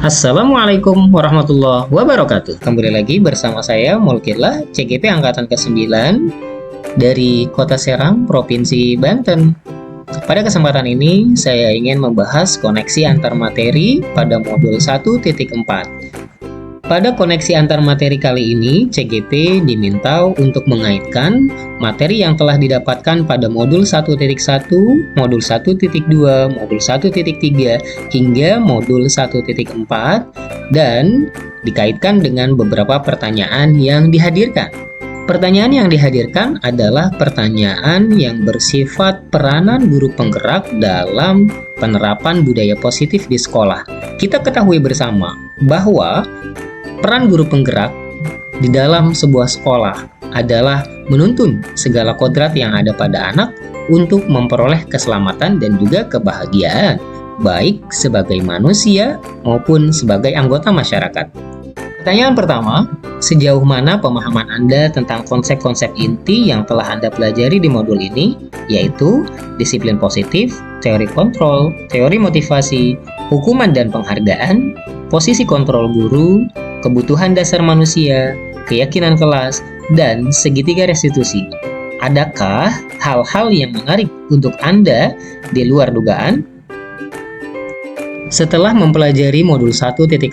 Assalamualaikum warahmatullahi wabarakatuh. Kembali lagi bersama saya Mulkillah, CGP Angkatan ke-9 dari Kota Serang, Provinsi Banten. Pada kesempatan ini, saya ingin membahas koneksi antar materi pada modul 1.4. Pada koneksi antar materi kali ini, CGP diminta untuk mengaitkan materi yang telah didapatkan pada modul 1.1, modul 1.2, modul 1.3, hingga modul 1.4, dan dikaitkan dengan beberapa pertanyaan yang dihadirkan. Pertanyaan yang dihadirkan adalah pertanyaan yang bersifat peranan guru penggerak dalam penerapan budaya positif di sekolah. Kita ketahui bersama bahwa peran guru penggerak di dalam sebuah sekolah adalah menuntun segala kodrat yang ada pada anak untuk memperoleh keselamatan dan juga kebahagiaan, baik sebagai manusia maupun sebagai anggota masyarakat. Pertanyaan pertama, sejauh mana pemahaman Anda tentang konsep-konsep inti yang telah Anda pelajari di modul ini, yaitu disiplin positif, teori kontrol, teori motivasi, hukuman dan penghargaan, posisi kontrol guru, kebutuhan dasar manusia, keyakinan kelas, dan segitiga restitusi. Adakah hal-hal yang menarik untuk Anda di luar dugaan? Setelah mempelajari modul 1.4,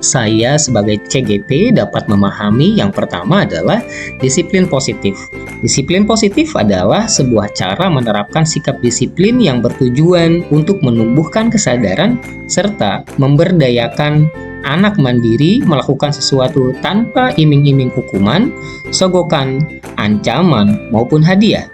saya sebagai CGP dapat memahami yang pertama adalah disiplin positif. Disiplin positif adalah sebuah cara menerapkan sikap disiplin yang bertujuan untuk menumbuhkan kesadaran serta memberdayakan anak mandiri melakukan sesuatu tanpa iming-iming hukuman, sogokan, ancaman, maupun hadiah.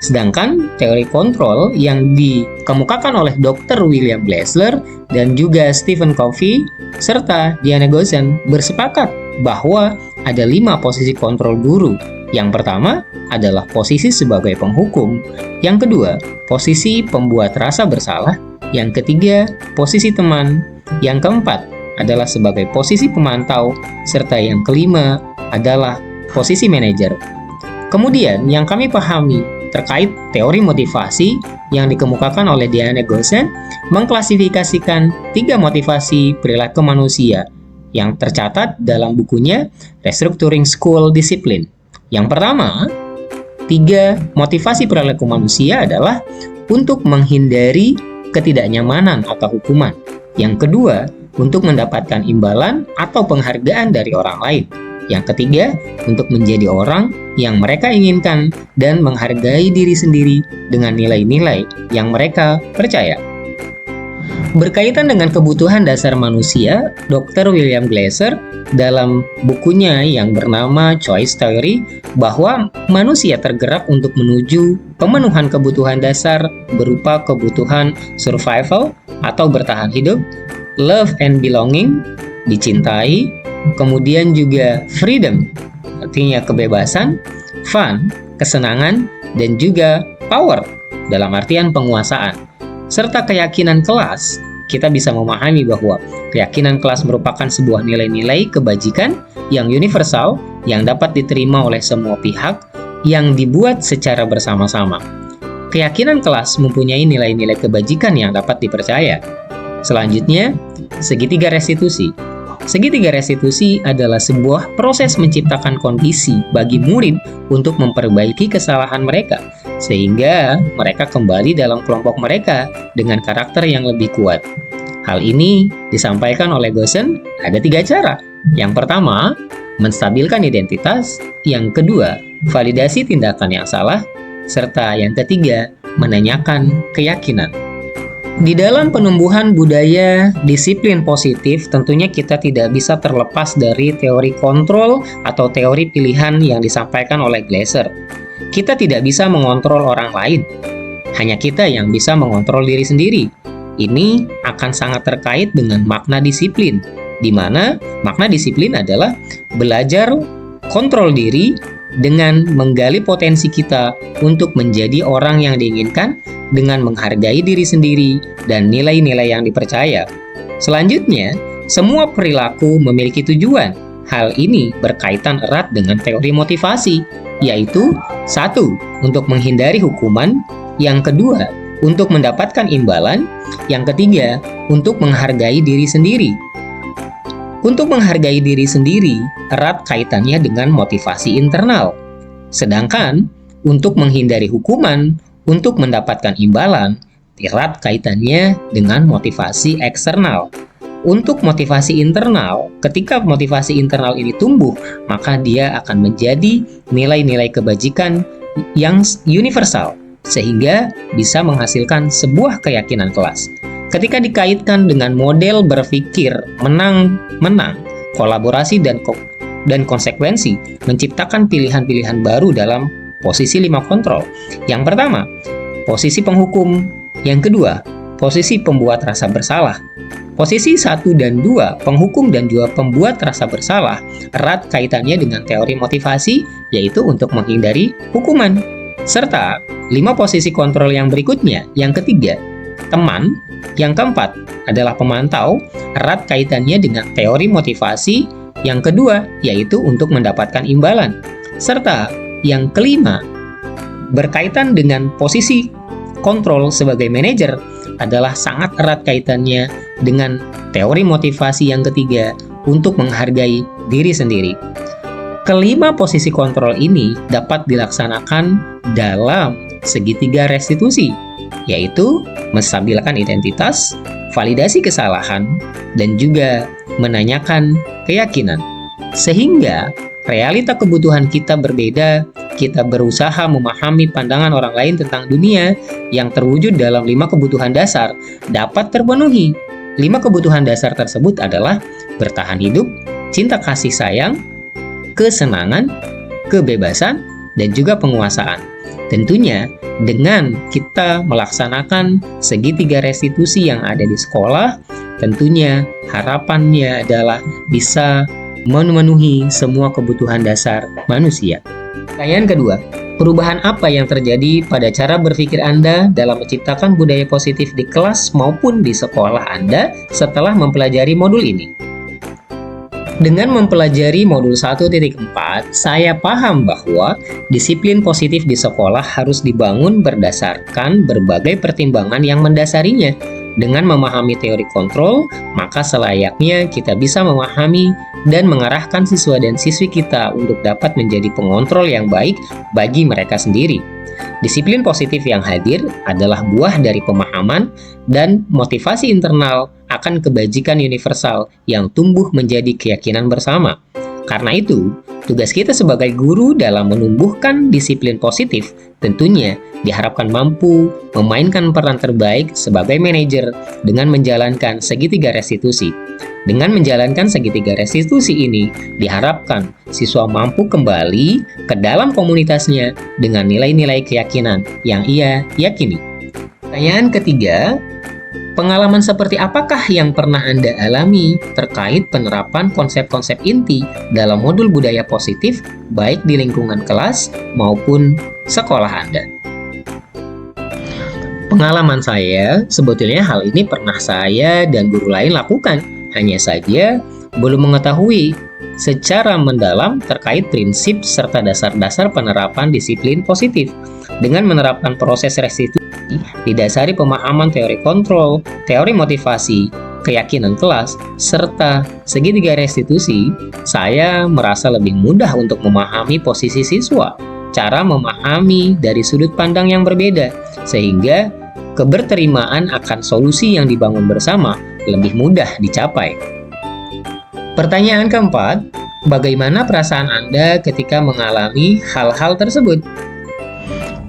Sedangkan teori kontrol yang dikemukakan oleh Dr. William Glasser dan juga Stephen Covey serta Diana Gossen bersepakat bahwa ada 5 posisi kontrol guru. Yang pertama adalah posisi sebagai penghukum, yang kedua posisi pembuat rasa bersalah, yang ketiga posisi teman, yang keempat adalah sebagai posisi pemantau, serta yang kelima adalah posisi manajer. Kemudian yang kami pahami terkait teori motivasi yang dikemukakan oleh Diana Gossen mengklasifikasikan 3 motivasi perilaku manusia yang tercatat dalam bukunya Restructuring School Discipline. Yang pertama, 3 motivasi perilaku manusia adalah untuk menghindari ketidaknyamanan atau hukuman. Yang kedua, untuk mendapatkan imbalan atau penghargaan dari orang lain. Yang ketiga, untuk menjadi orang yang mereka inginkan dan menghargai diri sendiri dengan nilai-nilai yang mereka percaya. Berkaitan dengan kebutuhan dasar manusia, Dr. William Glasser dalam bukunya yang bernama Choice Theory bahwa manusia tergerak untuk menuju pemenuhan kebutuhan dasar berupa kebutuhan survival atau bertahan hidup, love and belonging, dicintai, kemudian juga freedom, artinya kebebasan, fun, kesenangan, dan juga power, dalam artian penguasaan, serta keyakinan kelas. Kita bisa memahami bahwa keyakinan kelas merupakan sebuah nilai-nilai kebajikan yang universal yang dapat diterima oleh semua pihak yang dibuat secara bersama-sama. Keyakinan kelas mempunyai nilai-nilai kebajikan yang dapat dipercaya. Selanjutnya, segitiga restitusi. Segitiga restitusi adalah sebuah proses menciptakan kondisi bagi murid untuk memperbaiki kesalahan mereka, sehingga mereka kembali dalam kelompok mereka dengan karakter yang lebih kuat. Hal ini disampaikan oleh Gossen ada 3 cara. Yang pertama, menstabilkan identitas. Yang kedua, validasi tindakan yang salah. Serta yang ketiga, menanyakan keyakinan. Di dalam penumbuhan budaya disiplin positif, tentunya kita tidak bisa terlepas dari teori kontrol atau teori pilihan yang disampaikan oleh Glasser. Kita tidak bisa mengontrol orang lain, hanya kita yang bisa mengontrol diri sendiri. Ini akan sangat terkait dengan makna disiplin, di mana makna disiplin adalah belajar kontrol diri dengan menggali potensi kita untuk menjadi orang yang diinginkan dengan menghargai diri sendiri dan nilai-nilai yang dipercaya. Selanjutnya, semua perilaku memiliki tujuan. Hal ini berkaitan erat dengan teori motivasi, yaitu 1. Untuk menghindari hukuman, yang kedua, untuk mendapatkan imbalan, yang ketiga, untuk menghargai diri sendiri. Untuk menghargai diri sendiri, erat kaitannya dengan motivasi internal. Sedangkan, untuk menghindari hukuman, untuk mendapatkan imbalan, erat kaitannya dengan motivasi eksternal. Untuk motivasi internal, ketika motivasi internal ini tumbuh, maka dia akan menjadi nilai-nilai kebajikan yang universal, sehingga bisa menghasilkan sebuah keyakinan kelas. Ketika dikaitkan dengan model berpikir menang-menang, kolaborasi dan konsekuensi menciptakan pilihan-pilihan baru dalam posisi 5 kontrol. Yang pertama, posisi penghukum. Yang kedua, posisi pembuat rasa bersalah. Posisi 1 dan 2, penghukum dan juga pembuat rasa bersalah, erat kaitannya dengan teori motivasi, yaitu untuk menghindari hukuman. Serta 5 posisi kontrol yang berikutnya. Yang ketiga, teman. Yang keempat adalah pemantau, erat kaitannya dengan teori motivasi. Yang kedua, yaitu untuk mendapatkan imbalan. Serta yang kelima, berkaitan dengan posisi kontrol sebagai manajer, adalah sangat erat kaitannya dengan teori motivasi yang ketiga untuk menghargai diri sendiri. Kelima posisi kontrol ini dapat dilaksanakan dalam segitiga restitusi, yaitu menstabilkan identitas, validasi kesalahan, dan juga menanyakan keyakinan. Sehingga realita kebutuhan kita berbeda, kita berusaha memahami pandangan orang lain tentang dunia yang terwujud dalam 5 kebutuhan dasar dapat terpenuhi. 5 kebutuhan dasar tersebut adalah bertahan hidup, cinta kasih sayang, kesenangan, kebebasan, dan juga penguasaan. Tentunya dengan kita melaksanakan segitiga restitusi yang ada di sekolah, tentunya harapannya adalah bisa memenuhi semua kebutuhan dasar manusia. Pertanyaan kedua, perubahan apa yang terjadi pada cara berpikir Anda dalam menciptakan budaya positif di kelas maupun di sekolah Anda setelah mempelajari modul ini? Dengan mempelajari modul 1.4, saya paham bahwa disiplin positif di sekolah harus dibangun berdasarkan berbagai pertimbangan yang mendasarinya. Dengan memahami teori kontrol, maka selayaknya kita bisa memahami dan mengarahkan siswa dan siswi kita untuk dapat menjadi pengontrol yang baik bagi mereka sendiri. Disiplin positif yang hadir adalah buah dari pemahaman dan motivasi internal akan kebajikan universal yang tumbuh menjadi keyakinan bersama. Karena itu, tugas kita sebagai guru dalam menumbuhkan disiplin positif tentunya diharapkan mampu memainkan peran terbaik sebagai manajer dengan menjalankan segitiga restitusi. Dengan menjalankan segitiga restitusi ini, diharapkan siswa mampu kembali ke dalam komunitasnya dengan nilai-nilai keyakinan yang ia yakini. Pertanyaan ketiga, pengalaman seperti apakah yang pernah Anda alami terkait penerapan konsep-konsep inti dalam modul budaya positif baik di lingkungan kelas maupun sekolah Anda? Pengalaman saya, sebetulnya hal ini pernah saya dan guru lain lakukan, hanya saja belum mengetahui secara mendalam terkait prinsip serta dasar-dasar penerapan disiplin positif. Dengan menerapkan proses restitusi didasari pemahaman teori kontrol, teori motivasi, keyakinan kelas, serta segitiga restitusi, saya merasa lebih mudah untuk memahami posisi siswa, cara memahami dari sudut pandang yang berbeda, sehingga keberterimaan akan solusi yang dibangun bersama lebih mudah dicapai. Pertanyaan keempat, bagaimana perasaan Anda ketika mengalami hal-hal tersebut?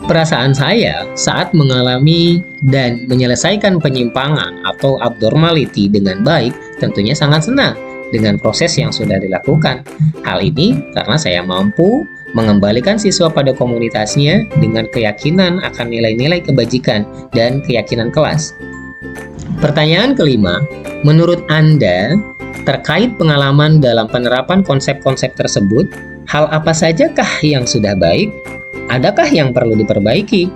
Perasaan saya saat mengalami dan menyelesaikan penyimpangan atau abnormality dengan baik tentunya sangat senang dengan proses yang sudah dilakukan. Hal ini karena saya mampu mengembalikan siswa pada komunitasnya dengan keyakinan akan nilai-nilai kebajikan dan keyakinan kelas. Pertanyaan kelima, menurut Anda, terkait pengalaman dalam penerapan konsep-konsep tersebut, hal apa sajakah yang sudah baik? Adakah yang perlu diperbaiki?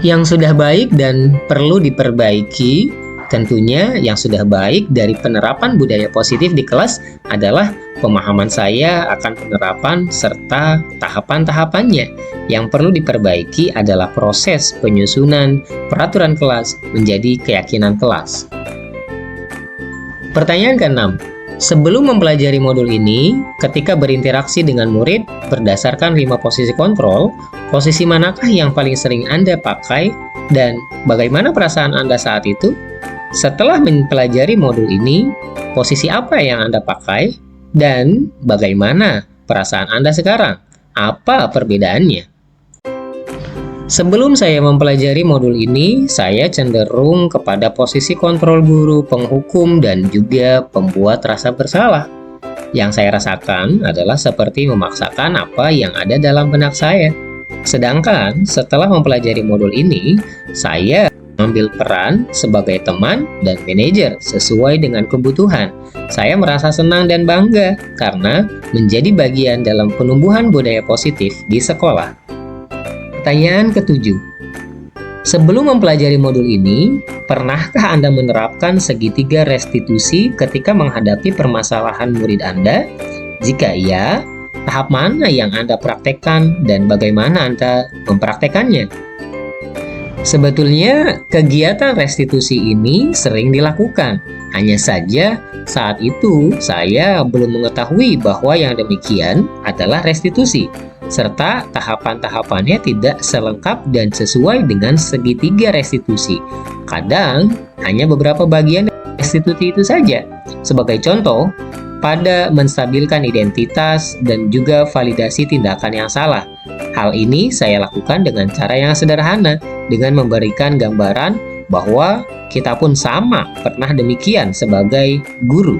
Yang sudah baik dan perlu diperbaiki, tentunya yang sudah baik dari penerapan budaya positif di kelas adalah pemahaman saya akan penerapan serta tahapan-tahapannya. Yang perlu diperbaiki adalah proses penyusunan peraturan kelas menjadi keyakinan kelas. Pertanyaan ke-6. Sebelum mempelajari modul ini, ketika berinteraksi dengan murid berdasarkan 5 posisi kontrol, posisi manakah yang paling sering Anda pakai dan bagaimana perasaan Anda saat itu? Setelah mempelajari modul ini, posisi apa yang Anda pakai dan bagaimana perasaan Anda sekarang? Apa perbedaannya? Sebelum saya mempelajari modul ini, saya cenderung kepada posisi kontrol guru, penghukum, dan juga pembuat rasa bersalah. Yang saya rasakan adalah seperti memaksakan apa yang ada dalam benak saya. Sedangkan setelah mempelajari modul ini, saya mengambil peran sebagai teman dan manajer sesuai dengan kebutuhan. Saya merasa senang dan bangga karena menjadi bagian dalam penumbuhan budaya positif di sekolah. Pertanyaan ke-7. Sebelum mempelajari modul ini, pernahkah Anda menerapkan segitiga restitusi ketika menghadapi permasalahan murid Anda? Jika iya, tahap mana yang Anda praktekkan dan bagaimana Anda mempraktekannya? Sebetulnya, kegiatan restitusi ini sering dilakukan. Hanya saja, saat itu saya belum mengetahui bahwa yang demikian adalah restitusi, serta tahapan-tahapannya tidak selengkap dan sesuai dengan segitiga restitusi. Kadang, hanya beberapa bagian restitusi itu saja. Sebagai contoh, pada menstabilkan identitas dan juga validasi tindakan yang salah. Hal ini saya lakukan dengan cara yang sederhana, dengan memberikan gambaran bahwa kita pun sama pernah demikian sebagai guru.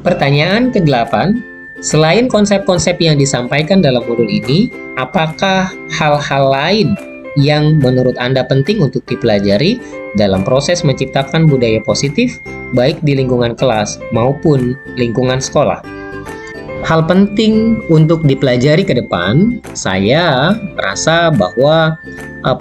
Pertanyaan ke-8, selain konsep-konsep yang disampaikan dalam modul ini, apakah hal-hal lain yang menurut Anda penting untuk dipelajari dalam proses menciptakan budaya positif, baik di lingkungan kelas maupun lingkungan sekolah? Hal penting untuk dipelajari ke depan, saya merasa bahwa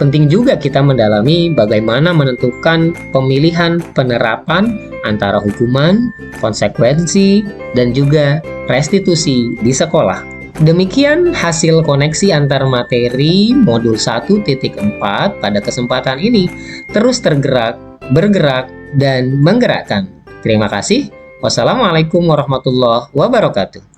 penting juga kita mendalami bagaimana menentukan pemilihan penerapan antara hukuman, konsekuensi, dan juga restitusi di sekolah. Demikian hasil koneksi antar materi modul 1.4 pada kesempatan ini. Terus bergerak, dan menggerakkan. Terima kasih. Wassalamualaikum warahmatullahi wabarakatuh.